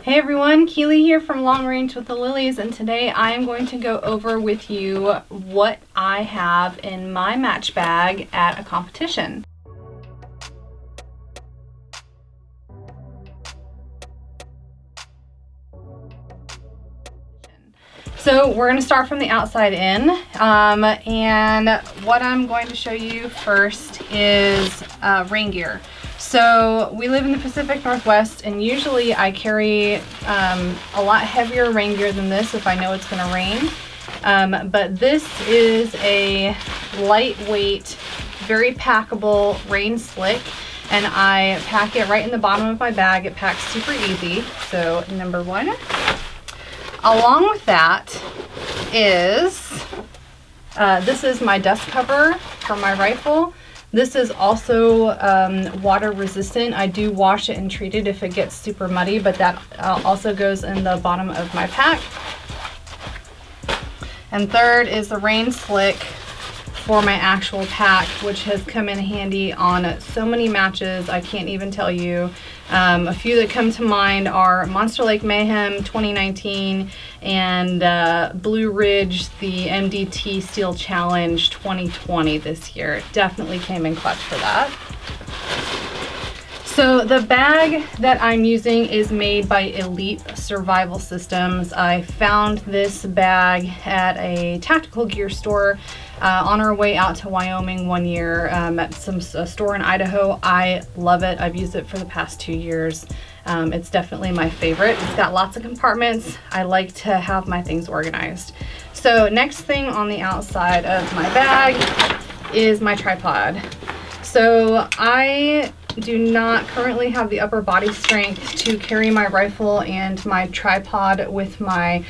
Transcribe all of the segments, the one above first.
Hey everyone, Kili here from Long Range with the Lilies, and today I am going to go over with you what I have in my match bag at a competition. So we're going to start from the outside in, and what I'm going to show you first is rain gear. So we live in the Pacific Northwest, and usually I carry a lot heavier rain gear than this if I know it's going to rain. But this is a lightweight, very packable rain slick, and I pack it right in the bottom of my bag. It packs super easy. So number one. Along with that is, this is my dust cover for my rifle. This is also water resistant. I do wash it and treat it if it gets super muddy, but that also goes in the bottom of my pack. And third is the rain slick for my actual pack, which has come in handy on so many matches I can't even tell you. A few that come to mind are Monster Lake Mayhem 2019 and Blue Ridge, the MDT Steel Challenge 2020 this year. It definitely came in clutch for that. So the bag that I'm using is made by Elite Survival Systems. I found this bag at a tactical gear store on our way out to Wyoming one year at a store in Idaho. I love it. I've used it for the past 2 years. It's definitely my favorite. It's got lots of compartments. I like to have my things organized. So next thing on the outside of my bag is my tripod. So I do not currently have the upper body strength to carry my rifle and my tripod with my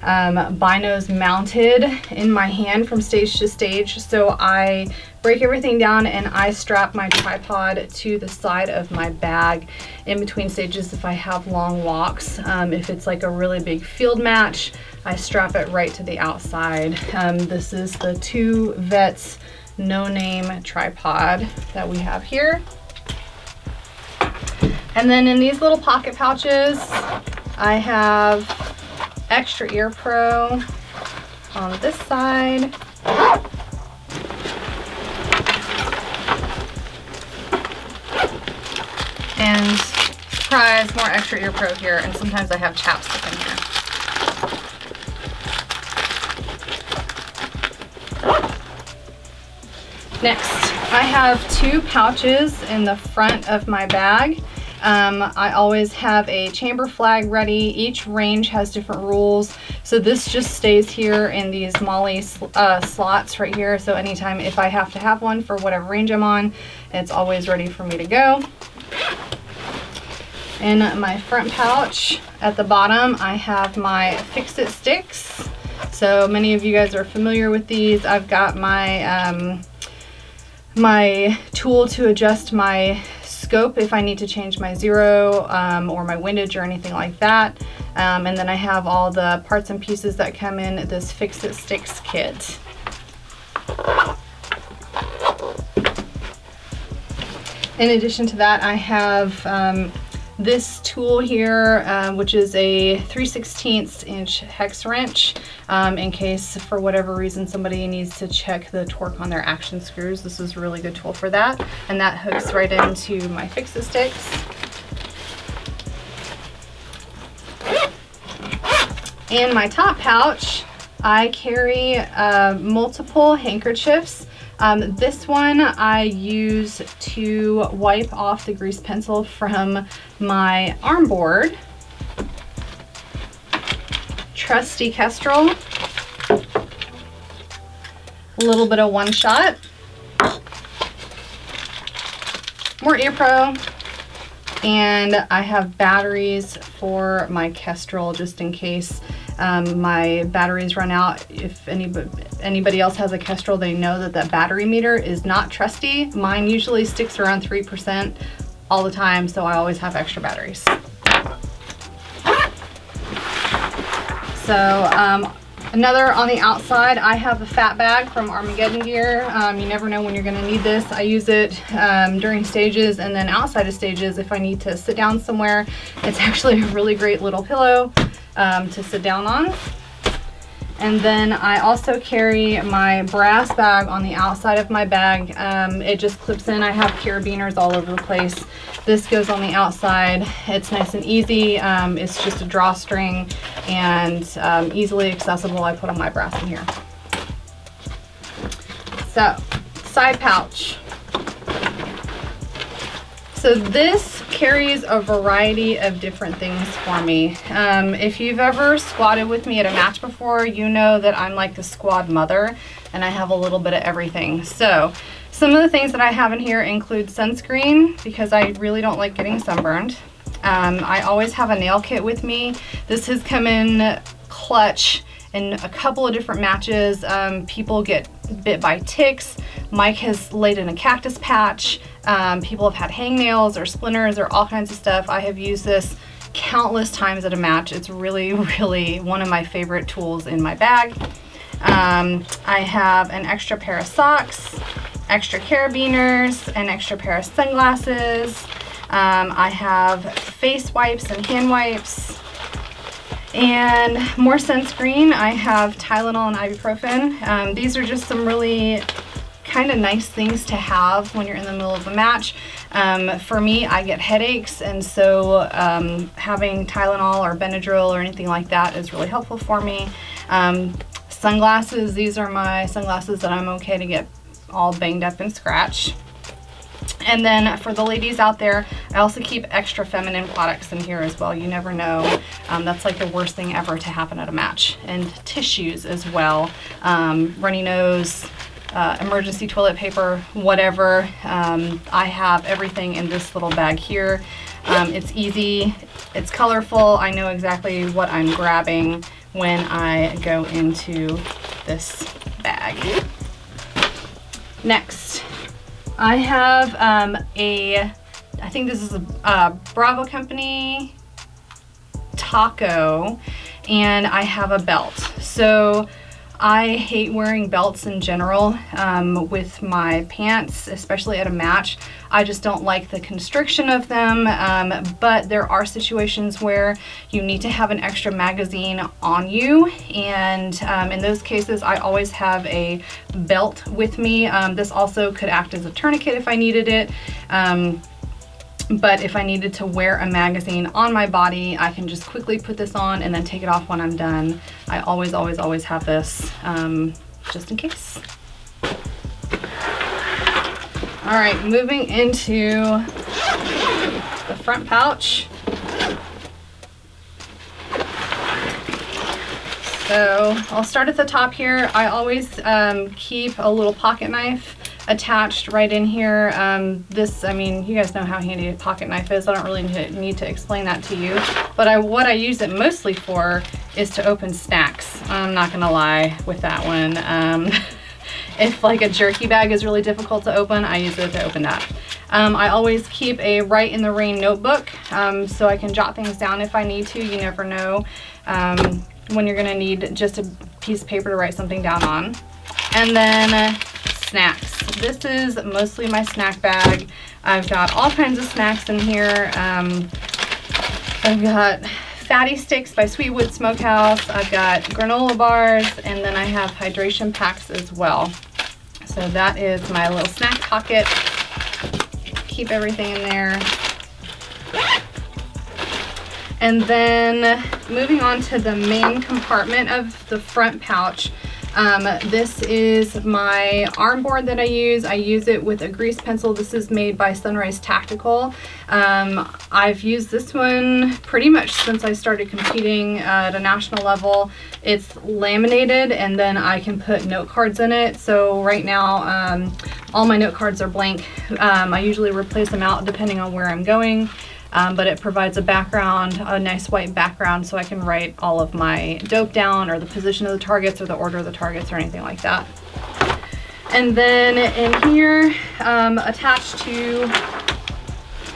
binos mounted in my hand from stage to stage. So I break everything down and I strap my tripod to the side of my bag in between stages if I have long walks. If it's like a really big field match, I strap it right to the outside. This is the Two Vets No Name tripod that we have here. And then in these little pocket pouches, I have Extra Ear Pro on this side. And surprise, more Extra Ear Pro here, and sometimes I have chapstick in here. Next, I have two pouches in the front of my bag. I always have a chamber flag ready. Each range has different rules. So this just stays here in these MOLLE slots right here. So anytime if I have to have one for whatever range I'm on, it's always ready for me to go. In my front pouch at the bottom, I have my Fix-It sticks. So many of you guys are familiar with these. I've got my my tool to adjust my scope if I need to change my zero or my windage or anything like that. And then I have all the parts and pieces that come in this Fix-It Sticks kit. In addition to that, I have this tool here, which is a 3/16 inch hex wrench, in case for whatever reason somebody needs to check the torque on their action screws. This is a really good tool for that, and that hooks right into my Fix-It sticks. In my top pouch, I carry multiple handkerchiefs. This one I use to wipe off the grease pencil from my arm board. Trusty Kestrel. A little bit of One Shot. More Ear Pro. And I have batteries for my Kestrel just in case my batteries run out. If anybody else has a Kestrel, they know that that battery meter is not trusty. Mine usually sticks around 3% all the time, so I always have extra batteries. So Another on the outside, I have a fat bag from Armageddon gear. You never know when you're gonna need this. I use it during stages and then outside of stages if I need to sit down somewhere. It's actually a really great little pillow to sit down on. And then I also carry my brass bag on the outside of my bag. It just clips in. I have carabiners all over the place. This goes on the outside. It's nice and easy. It's just a drawstring and easily accessible. I put on my brass in here. So, side pouch. So this carries a variety of different things for me. If you've ever squatted with me at a match before, you know that I'm like the squad mother and I have a little bit of everything. So some of the things that I have in here include sunscreen because I really don't like getting sunburned. I always have a nail kit with me. This has come in clutch in a couple of different matches. People get bit by ticks. Mike has laid in a cactus patch. People have had hangnails or splinters or all kinds of stuff. I have used this countless times at a match. It's really, really one of my favorite tools in my bag. I have an extra pair of socks, extra carabiners, an extra pair of sunglasses. I have face wipes and hand wipes. And more sunscreen. I have Tylenol and ibuprofen. These are just some really kind of nice things to have when you're in the middle of a match. For me, I get headaches, and so having Tylenol or Benadryl or anything like that is really helpful for me. Sunglasses, these are my sunglasses that I'm okay to get all banged up and scratched. And then for the ladies out there, I also keep extra feminine products in here as well. You never know. That's like the worst thing ever to happen at a match. And tissues as well. Runny nose, emergency toilet paper, whatever. I have everything in this little bag here. It's easy, it's colorful. I know exactly what I'm grabbing when I go into this bag. Next, I have I think this is a Bravo Company taco, and I have a belt. So I hate wearing belts in general with my pants, especially at a match. I just don't like the constriction of them, but there are situations where you need to have an extra magazine on you, and in those cases I always have a belt with me. This also could act as a tourniquet if I needed it. But if I needed to wear a magazine on my body, I can just quickly put this on and then take it off when I'm done. I always have this just in case. All right, moving into the front pouch. So I'll start at the top here. I always keep a little pocket knife attached right in here. I mean, you guys know how handy a pocket knife is. I don't really need to explain that to you. But what I use it mostly for is to open snacks. I'm not gonna lie with that one. If like a jerky bag is really difficult to open, I use it to open that. I always keep a Write in the Rain notebook so I can jot things down if I need to. You never know when you're gonna need just a piece of paper to write something down on. And then snacks. This is mostly my snack bag. I've got all kinds of snacks in here. I've got Fatty Sticks by Sweetwood Smokehouse. I've got granola bars, and then I have hydration packs as well. So that is my little snack pocket. Keep everything in there. And then moving on to the main compartment of the front pouch. This is my arm board that I use. I use it with a grease pencil. This is made by Sunrise Tactical. I've used this one pretty much since I started competing at a national level. It's laminated, and then I can put note cards in it. So right now, all my note cards are blank. I usually replace them out depending on where I'm going. But it provides a background, a nice white background, so I can write all of my dope down, or the position of the targets, or the order of the targets, or anything like that. And then in here, attached to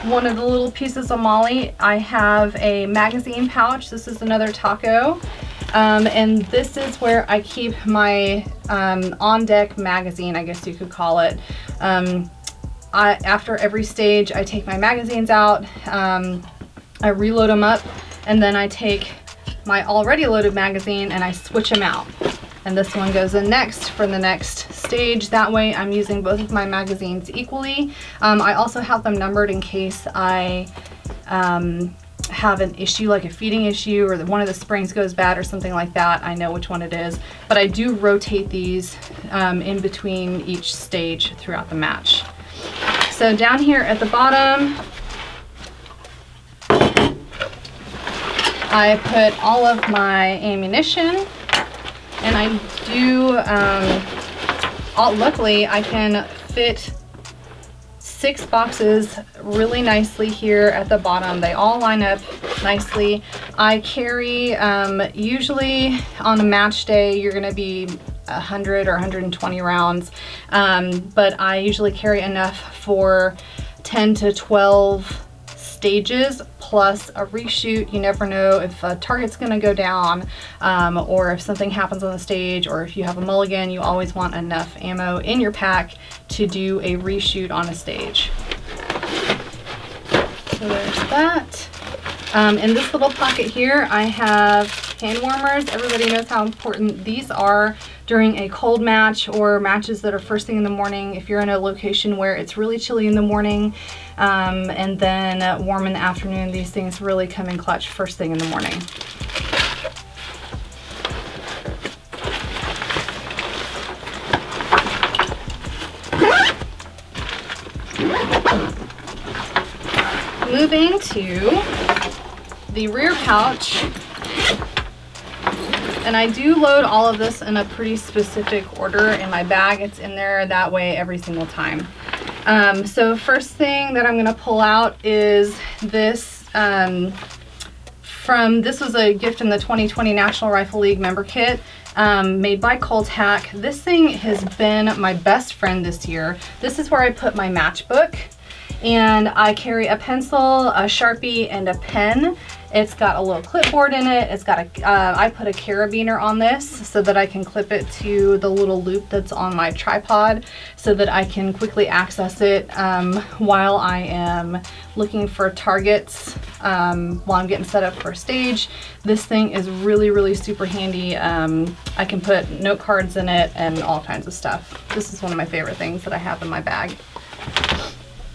one of the little pieces of Molly, I have a magazine pouch. This is another taco. And this is where I keep my on-deck magazine, I guess you could call it. After every stage, I take my magazines out, I reload them up, and then I take my already loaded magazine and I switch them out. And this one goes in next for the next stage. That way I'm using both of my magazines equally. I also have them numbered in case I have an issue, like a feeding issue, or one of the springs goes bad or something like that. I know which one it is, but I do rotate these in between each stage throughout the match. So down here at the bottom, I put all of my ammunition, and I do, luckily I can fit 6 boxes really nicely here at the bottom. They all line up nicely. I carry, usually on a match day, you're gonna be 100 or 120 rounds, but I usually carry enough for 10 to 12 stages plus a reshoot. You never know if a target's gonna go down, or if something happens on the stage, or if you have a mulligan. You always want enough ammo in your pack to do a reshoot on a stage. So there's that. In this little pocket here, I have hand warmers. Everybody knows how important these are during a cold match or matches that are first thing in the morning. If you're in a location where it's really chilly in the morning, and then warm in the afternoon, these things really come in clutch first thing in the morning. Moving to the rear pouch, and I do load all of this in a pretty specific order in my bag. It's in there that way every single time. So first thing that I'm gonna pull out is this, this was a gift in the 2020 National Rifle League member kit, made by Coltac. This thing has been my best friend this year. This is where I put my matchbook, and I carry a pencil, a Sharpie, and a pen. It's got a little clipboard in it. It's got I put a carabiner on this so that I can clip it to the little loop that's on my tripod so that I can quickly access it while I am looking for targets while I'm getting set up for a stage. This thing is really, really super handy. I can put note cards in it and all kinds of stuff. This is one of my favorite things that I have in my bag.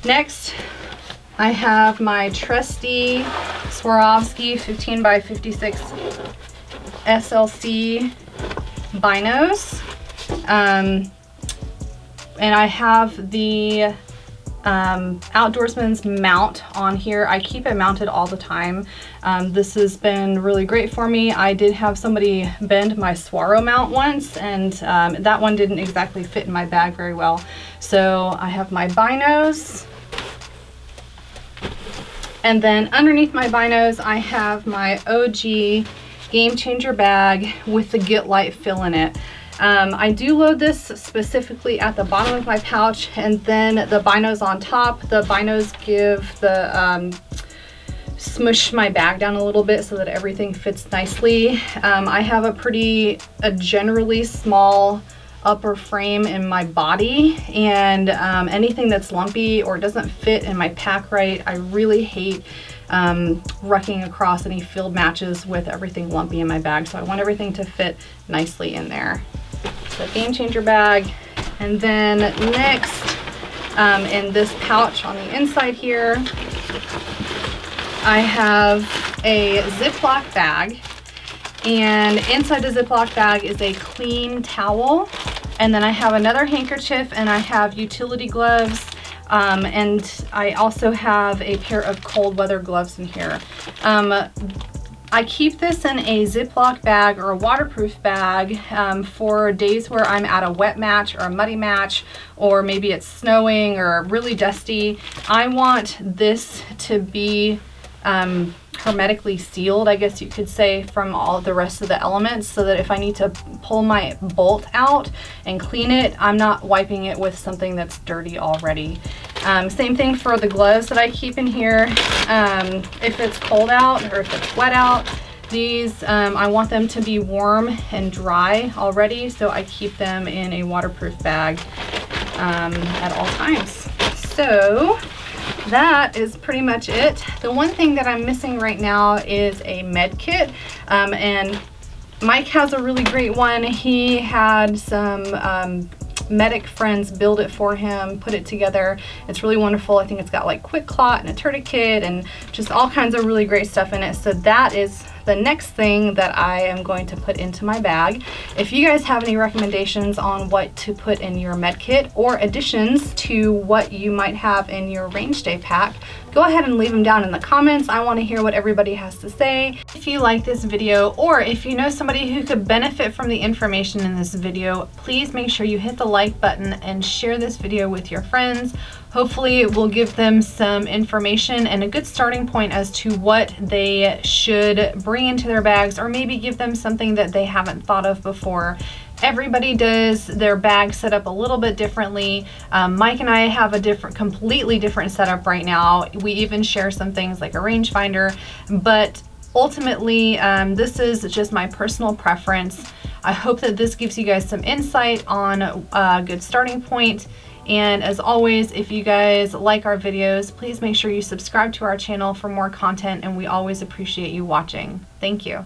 Next, I have my trusty Swarovski 15 by 56 SLC binos. And I have the Outdoorsman's mount on here. I keep it mounted all the time. This has been really great for me. I did have somebody bend my Swaro mount once, and that one didn't exactly fit in my bag very well. So I have my binos. And then underneath my binos, I have my OG Game Changer bag with the Get Light fill in it. I do load this specifically at the bottom of my pouch, and then the binos on top. The binos give the smush my bag down a little bit so that everything fits nicely. I have a generally small upper frame in my body, and anything that's lumpy or doesn't fit in my pack right, I really hate rucking across any field matches with everything lumpy in my bag. So I want everything to fit nicely in there. So Game Changer bag. And then next, in this pouch on the inside here, I have a Ziploc bag, and inside the Ziploc bag is a clean towel. And then I have another handkerchief, and I have utility gloves, and I also have a pair of cold weather gloves in here. I keep this in a Ziploc bag or a waterproof bag for days where I'm at a wet match or a muddy match, or maybe it's snowing or really dusty. I want this to be hermetically sealed, I guess you could say, from all the rest of the elements, so that if I need to pull my bolt out and clean it, I'm not wiping it with something that's dirty already. Same thing for the gloves that I keep in here. If it's cold out or if it's wet out, These, I want them to be warm and dry already, so I keep them in a waterproof bag at all times. So that is pretty much it. The one thing that I'm missing right now is a med kit, and Mike has a really great one. He had some medic friends build it for him, put it together. It's really wonderful. I think it's got like quick clot and a tourniquet and just all kinds of really great stuff in it. So that is the next thing that I am going to put into my bag. If you guys have any recommendations on what to put in your med kit or additions to what you might have in your range day pack, go ahead and leave them down in the comments. I want to hear what everybody has to say. If you like this video, or if you know somebody who could benefit from the information in this video, please make sure you hit the like button and share this video with your friends. Hopefully it will give them some information and a good starting point as to what they should bring into their bags, or maybe give them something that they haven't thought of before. Everybody does their bag set up a little bit differently. Mike and I have a completely different setup right now. We even share some things like a rangefinder, but ultimately this is just my personal preference. I hope that this gives you guys some insight on a good starting point. And as always, if you guys like our videos, please make sure you subscribe to our channel for more content, and we always appreciate you watching. Thank you.